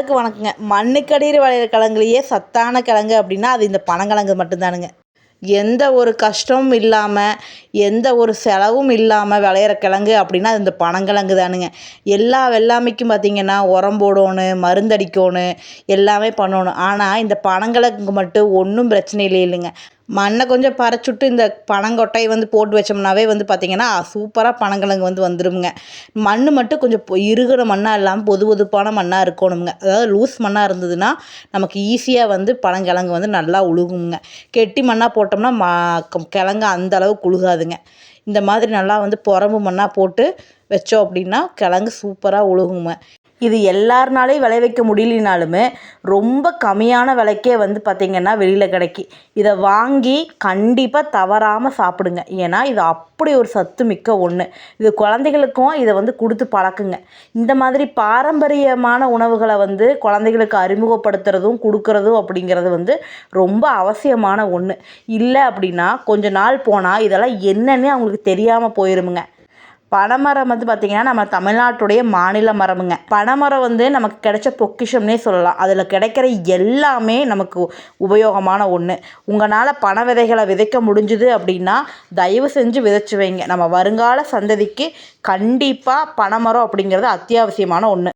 எல்லாருக்கும் வணக்கங்க. மண்ணுக்கடியில் விளையிற கிழங்குலையே சத்தான கிழங்கு அப்படின்னா அது இந்த பனங்கிழங்கு மட்டும்தானுங்க. எந்த ஒரு கஷ்டமும் இல்லாமல் எந்த ஒரு செலவும் இல்லாமல் விளையிற கிழங்கு அப்படின்னா அது இந்த பனங்கிழங்கு தானுங்க. எல்லா வெள்ளாமைக்கும் பார்த்திங்கன்னா உரம் போடணும், மருந்தடிக்கணும், எல்லாமே பண்ணணும். ஆனால் இந்த பனங்கிழங்குக்கு மட்டும் ஒன்றும் பிரச்சனை இல்லைங்க. மண்ணை கொஞ்சம் பறைச்சுட்டு இந்த பனங்கொட்டையை போட்டு வச்சோம்னாவே பார்த்திங்கன்னா சூப்பராக பனங்கிழங்கு வந்துருமுங்க. மண் மட்டும் கொஞ்சம் இறுகிற மண்ணாக இல்லாமல் பொது பொதுப்பான மண்ணாக இருக்கணுங்க. அதாவது லூஸ் மண்ணாக இருந்ததுன்னா நமக்கு ஈஸியாக பனங்கிழங்கு நல்லா உழுகுங்க. கெட்டி மண்ணாக போட்டோம்னா கிழங்கு அந்த அளவுக்கு உழுகாதுங்க. இந்த மாதிரி நல்லா புறம்பு மண்ணாக போட்டு வச்சோம் அப்படின்னா கிழங்கு சூப்பராக உழுகுங்க. இது எல்லாருனாலையும் விளைவிக்க முடியலனாலுமே ரொம்ப கம்மியான விலைக்கே பார்த்திங்கன்னா வெளியில் கிடைக்கி. இதை வாங்கி கண்டிப்பாக தவறாமல் சாப்பிடுங்க. ஏன்னா இது அப்படி ஒரு சத்து மிக்க ஒன்று. இது குழந்தைகளுக்கும் இதை கொடுத்து பழக்குங்க. இந்த மாதிரி பாரம்பரியமான உணவுகளை குழந்தைகளுக்கு அறிமுகப்படுத்துறதும் கொடுக்குறதும் அப்படிங்கிறது ரொம்ப அவசியமான ஒன்று. இல்லை அப்படின்னா கொஞ்ச நாள் போனால் இதெல்லாம் என்னன்னே அவங்களுக்கு தெரியாமல் போயிருமுங்க. பனைமரம் பார்த்திங்கன்னா நம்ம தமிழ்நாட்டுடைய மாநில மரமுங்க. பனைமரம் நமக்கு கிடைச்ச பொக்கிஷம்னே சொல்லலாம். அதில் கிடைக்கிற எல்லாமே நமக்கு உபயோகமான ஒன்று. உங்களால் பனை விதைகளை விதைக்க முடிஞ்சுது அப்படின்னா தயவு செஞ்சு விதைச்சி வைங்க. நம்ம வருங்கால சந்ததிக்கு கண்டிப்பாக பனைமரம் அப்படிங்கிறது அத்தியாவசியமான ஒன்று.